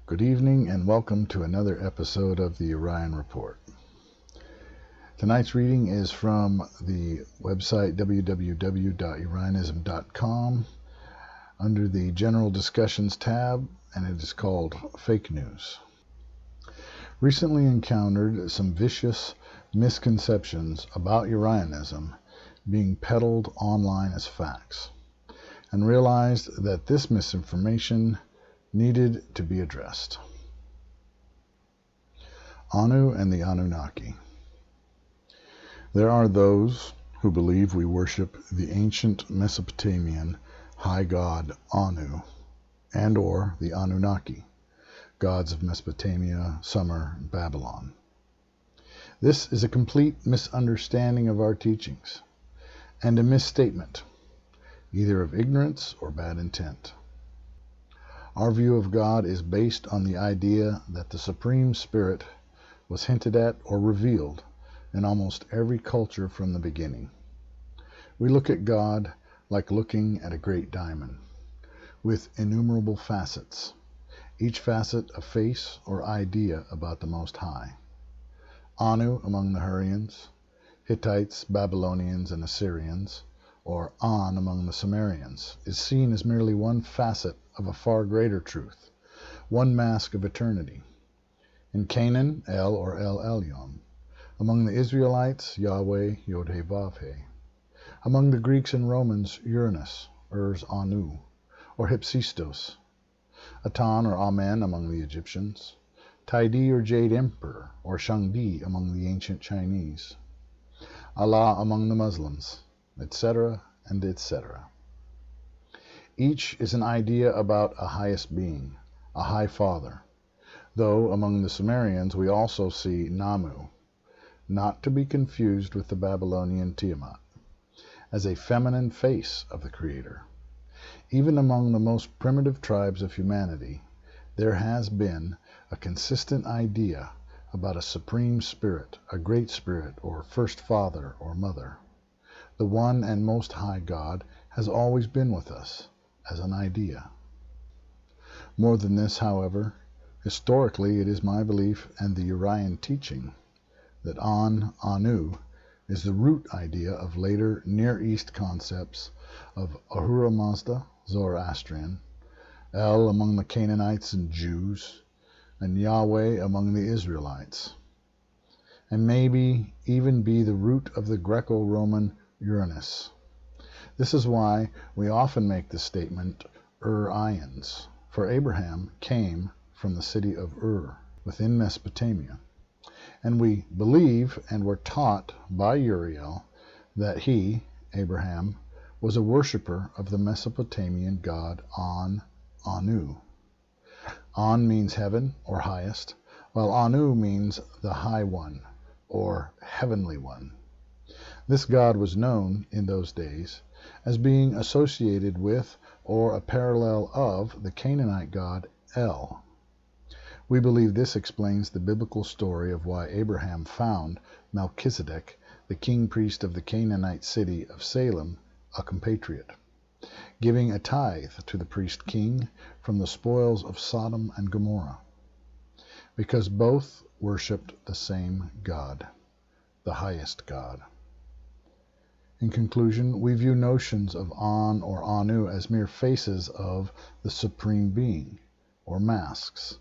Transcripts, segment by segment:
Good evening and welcome to another episode of the Orion Report. Tonight's reading is from the website www.orionism.com under the General Discussions tab, and it is called Fake News. Recently encountered some vicious misconceptions about Orionism being peddled online as facts, and realized that this misinformation needed to be addressed. Anu and the Anunnaki. There are those who believe we worship the ancient Mesopotamian high god Anu and or the Anunnaki, gods of Mesopotamia, Sumer, and Babylon. This is a complete misunderstanding of our teachings and a misstatement, either of ignorance or bad intent. Our view of God is based on the idea that the Supreme Spirit was hinted at or revealed in almost every culture from the beginning. We look at God like looking at a great diamond, with innumerable facets, each facet a face or idea about the Most High. Anu among the Hurrians, Hittites, Babylonians, and Assyrians, or An among the Sumerians, is seen as merely one facet of a far greater truth, one mask of eternity. In Canaan, El or El Elyon. Among the Israelites, Yahweh, Yod-Heh-Vav-Heh. Among the Greeks and Romans, Uranus, Urs Anu, or Hephaestus. Atan or Amen among the Egyptians. Taidi or Jade Emperor, or Shangdi among the ancient Chinese. Allah among the Muslims, etc., and etc. Each is an idea about a highest being, a high father, though among the Sumerians we also see Namu, not to be confused with the Babylonian Tiamat, as a feminine face of the Creator. Even among the most primitive tribes of humanity, there has been a consistent idea about a supreme spirit, a great spirit, or first father or mother. The one and most high God has always been with us as an idea. More than this, however, historically it is my belief and the Orion teaching that Anu is the root idea of later Near East concepts of Ahura Mazda, Zoroastrian, El among the Canaanites and Jews, and Yahweh among the Israelites, and maybe even be the root of the Greco-Roman Uranus. This is why we often make the statement Ur-Ians, for Abraham came from the city of Ur within Mesopotamia, and we believe and were taught by Uriel that he, Abraham, was a worshipper of the Mesopotamian god Anu. An means heaven or highest, while Anu means the high one or heavenly one. This god was known in those days as being associated with or a parallel of the Canaanite god El. We believe this explains the biblical story of why Abraham found Melchizedek, the king priest of the Canaanite city of Salem, a compatriot, giving a tithe to the priest king from the spoils of Sodom and Gomorrah, because both worshipped the same God, the highest God. In conclusion, we view notions of An or Anu as mere faces of the Supreme Being, or masks,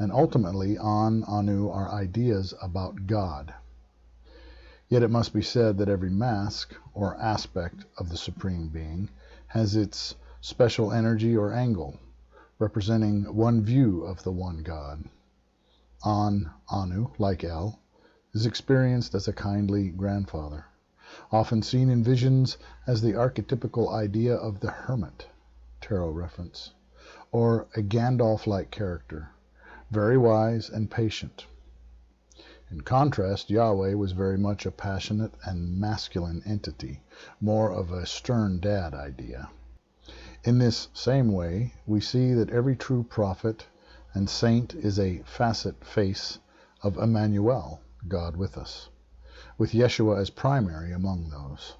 and ultimately Anu are ideas about God. Yet it must be said that every mask or aspect of the Supreme Being has its special energy or angle, representing one view of the one God. Anu, like El, is experienced as a kindly grandfather, often seen in visions as the archetypical idea of the hermit, tarot reference, or a Gandalf-like character, very wise and patient. In contrast, Yahweh was very much a passionate and masculine entity, more of a stern dad idea. In this same way, we see that every true prophet and saint is a facet face of Emmanuel, God with us, with Yeshua as primary among those.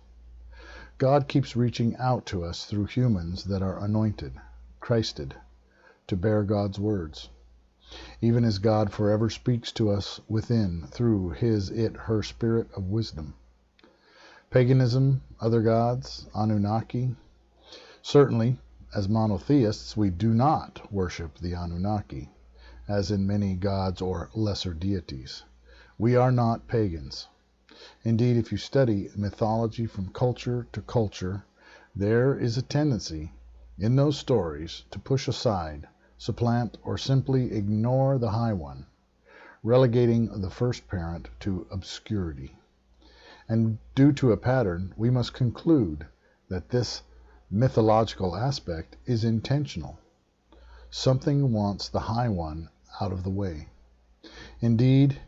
God keeps reaching out to us through humans that are anointed, Christed, to bear God's words. even as God forever speaks to us within through his, it, her spirit of wisdom. Paganism, other gods, Anunnaki. Certainly, as monotheists, we do not worship the Anunnaki, as in many gods or lesser deities. We are not pagans. Indeed, if you study mythology from culture to culture, there is a tendency in those stories to push aside, supplant, or simply ignore the High One, relegating the first parent to obscurity. And due to a pattern, we must conclude that this mythological aspect is intentional. Something wants the High One out of the way. Indeed,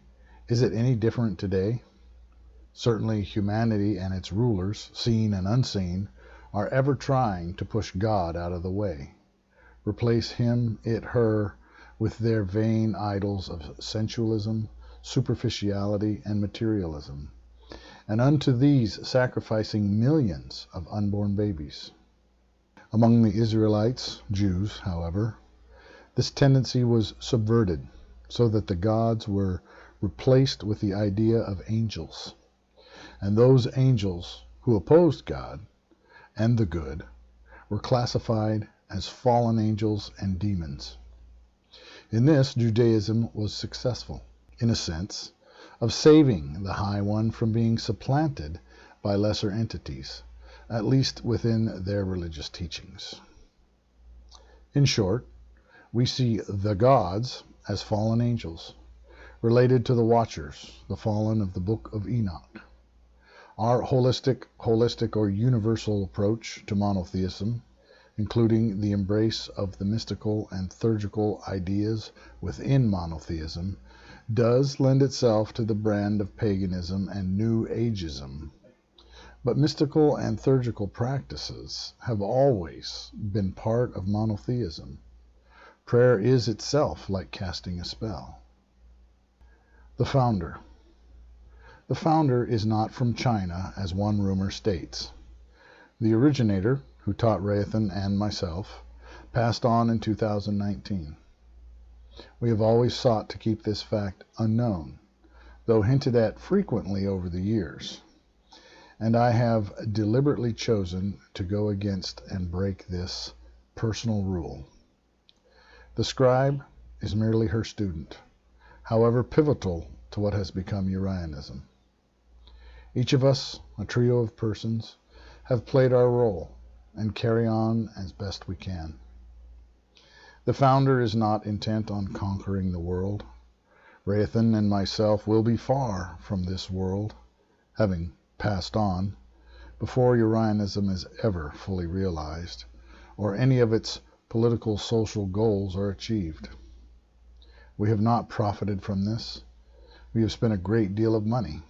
is it any different today? Certainly humanity and its rulers, seen and unseen, are ever trying to push God out of the way, replace him, it, her, with their vain idols of sensualism, superficiality, and materialism, and unto these sacrificing millions of unborn babies. Among the Israelites, Jews, however, this tendency was subverted so that the gods were replaced with the idea of angels, and those angels who opposed God and the good were classified as fallen angels and demons. In this, Judaism was successful, in a sense, of saving the High One from being supplanted by lesser entities, at least within their religious teachings. In short, we see the gods as fallen angels, related to the Watchers, the fallen of the Book of Enoch. Our holistic or universal approach to monotheism, including the embrace of the mystical and theurgical ideas within monotheism, does lend itself to the brand of paganism and New Ageism. But mystical and theurgical practices have always been part of monotheism. Prayer is itself like casting a spell. The founder. The founder is not from China, as one rumor states. The originator, who taught Rayathan and myself, passed on in 2019. We have always sought to keep this fact unknown, though hinted at frequently over the years, and I have deliberately chosen to go against and break this personal rule. The scribe is merely her student, however pivotal to what has become Urianism. Each of us, a trio of persons, have played our role and carry on as best we can. The founder is not intent on conquering the world. Rayathan and myself will be far from this world, having passed on, before Urianism is ever fully realized, or any of its political social goals are achieved. We have not profited from this. We have spent a great deal of money,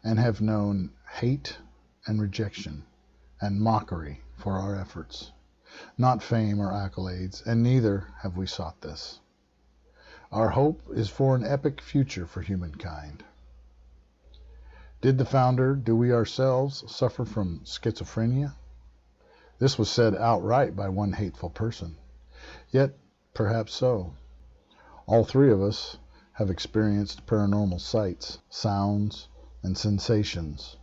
and have known hate and rejection and mockery for our efforts, not fame or accolades, and neither have we sought this. Our hope is for an epic future for humankind. Did the founder, do we ourselves, suffer from schizophrenia? This was said outright by one hateful person. Yet, perhaps so. All three of us have experienced paranormal sights, sounds, and sensations,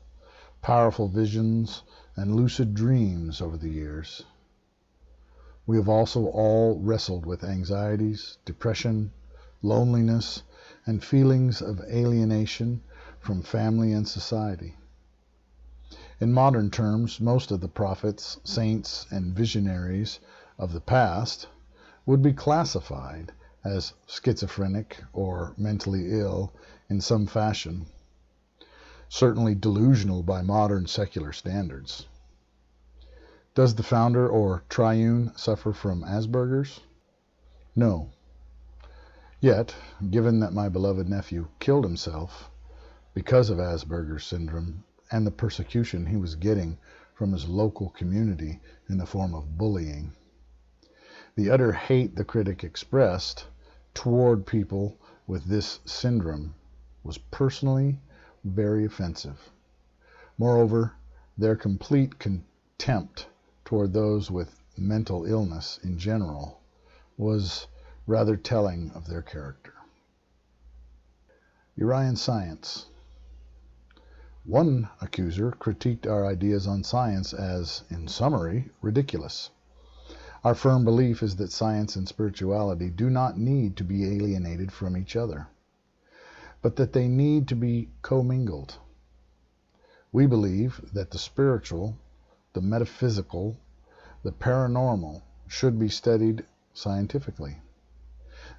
powerful visions, and lucid dreams over the years. We have also all wrestled with anxieties, depression, loneliness, and feelings of alienation from family and society. In modern terms, most of the prophets, saints, and visionaries of the past would be classified as schizophrenic or mentally ill in some fashion, certainly delusional by modern secular standards. Does the founder or triune suffer from Asperger's? No. Yet, given that my beloved nephew killed himself because of Asperger's syndrome and the persecution he was getting from his local community in the form of bullying, the utter hate the critic expressed toward people with this syndrome was personally very offensive. Moreover, their complete contempt toward those with mental illness in general was rather telling of their character. Urian science. One accuser critiqued our ideas on science as, in summary, ridiculous. Our firm belief is that science and spirituality do not need to be alienated from each other, but that they need to be commingled. We believe that the spiritual, the metaphysical, the paranormal should be studied scientifically,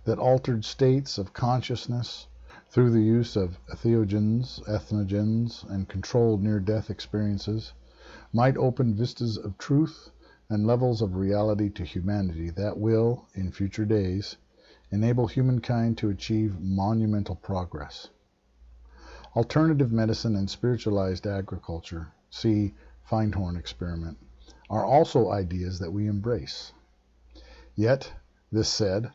that altered states of consciousness through the use of entheogens, ethnogens, and controlled near-death experiences might open vistas of truth and levels of reality to humanity that will, in future days, enable humankind to achieve monumental progress. Alternative medicine and spiritualized agriculture, see Findhorn experiment, are also ideas that we embrace. Yet, this said,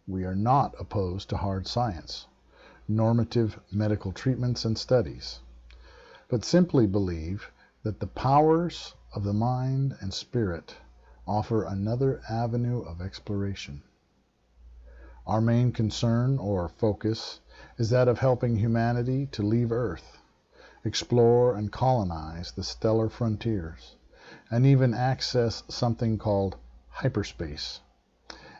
we are not opposed to hard science, normative medical treatments and studies, but simply believe that the powers of the mind and spirit offer another avenue of exploration. Our main concern or focus is that of helping humanity to leave Earth, explore and colonize the stellar frontiers, and even access something called hyperspace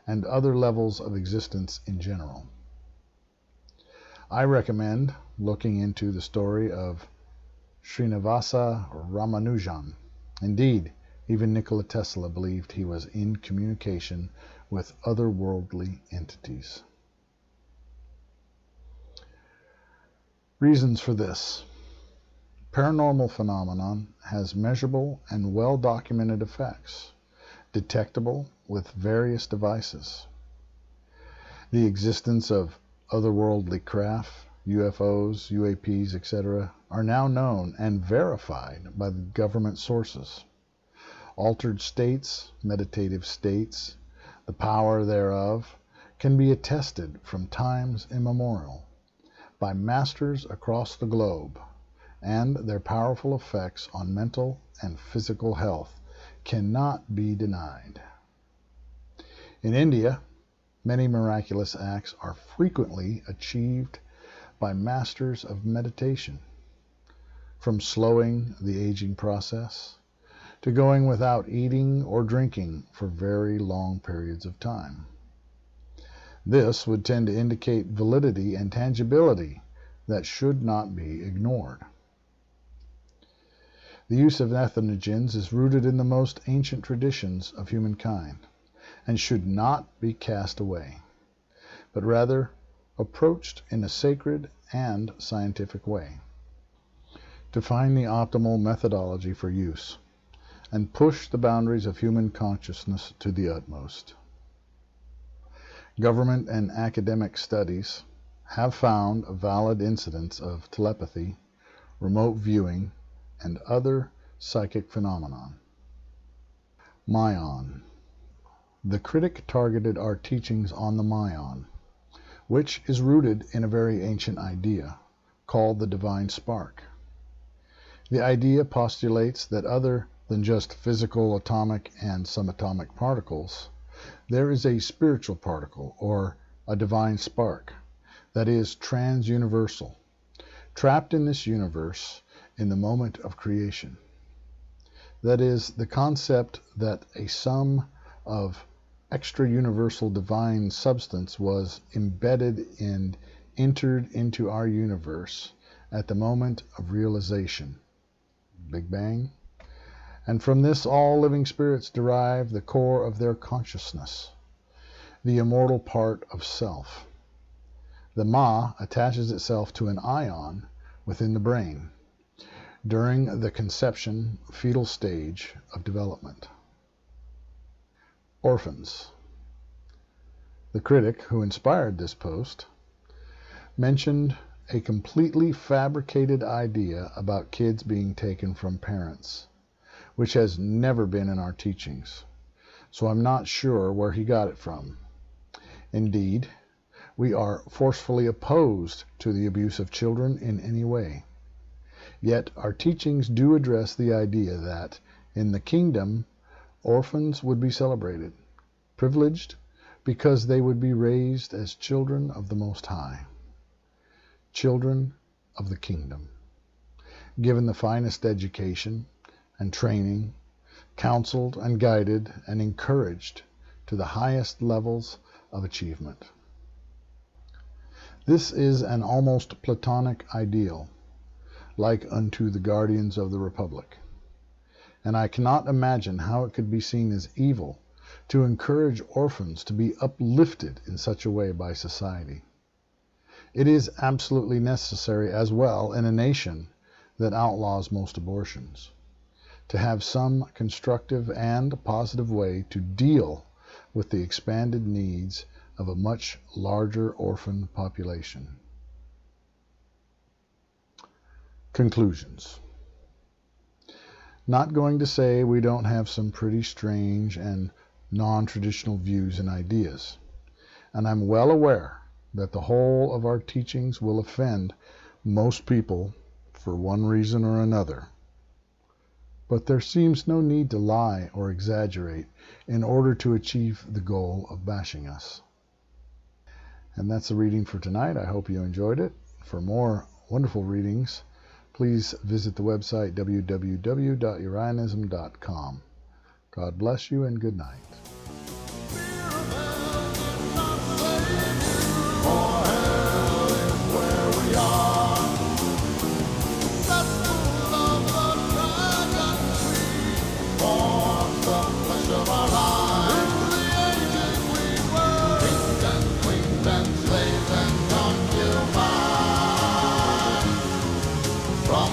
and other levels of existence in general. I recommend looking into the story of Srinivasa Ramanujan. Indeed, even Nikola Tesla believed he was in communication with otherworldly entities. Reasons for this. Paranormal phenomenon has measurable and well-documented effects, detectable with various devices. The existence of otherworldly craft, UFOs, UAPs, etc., are now known and verified by the government sources. Altered states, meditative states, the power thereof, can be attested from times immemorial by masters across the globe, and their powerful effects on mental and physical health cannot be denied. In India, many miraculous acts are frequently achieved by masters of meditation, from slowing the aging process to going without eating or drinking for very long periods of time. This would tend to indicate validity and tangibility that should not be ignored. The use of entheogens is rooted in the most ancient traditions of humankind and should not be cast away, but rather approached in a sacred and scientific way. To find the optimal methodology for use and push the boundaries of human consciousness to the utmost. Government and academic studies have found a valid incidence of telepathy, remote viewing, and other psychic phenomenon. Mayan. The critic targeted our teachings on the Mayan, which is rooted in a very ancient idea called the divine spark. The idea postulates that other than just physical atomic and subatomic particles, there is a spiritual particle, or a divine spark, that is trans-universal, trapped in this universe in the moment of creation. That is, the concept that a sum of extra-universal divine substance was embedded and entered into our universe at the moment of realization, Big Bang, and from this all living spirits derive the core of their consciousness, the immortal part of self. The Ma attaches itself to an ion within the brain during the conception fetal stage of development. Orphans. The critic who inspired this post mentioned a completely fabricated idea about kids being taken from parents, which has never been in our teachings, so I'm not sure where he got it from. Indeed, we are forcefully opposed to the abuse of children in any way. Yet our teachings do address the idea that, in the kingdom, orphans would be celebrated, privileged, because they would be raised as children of the Most High, children of the kingdom, given the finest education and training, counseled and guided and encouraged to the highest levels of achievement. This is an almost Platonic ideal, like unto the guardians of the Republic, and I cannot imagine how it could be seen as evil to encourage orphans to be uplifted in such a way by society. It is absolutely necessary as well in a nation that outlaws most abortions, to have some constructive and positive way to deal with the expanded needs of a much larger orphan population. Conclusions. Not going to say we don't have some pretty strange and non-traditional views and ideas, and I'm well aware that the whole of our teachings will offend most people for one reason or another. But there seems no need to lie or exaggerate in order to achieve the goal of bashing us. And that's the reading for tonight. I hope you enjoyed it. For more wonderful readings, please visit the website www.urianism.com. God bless you and good night. From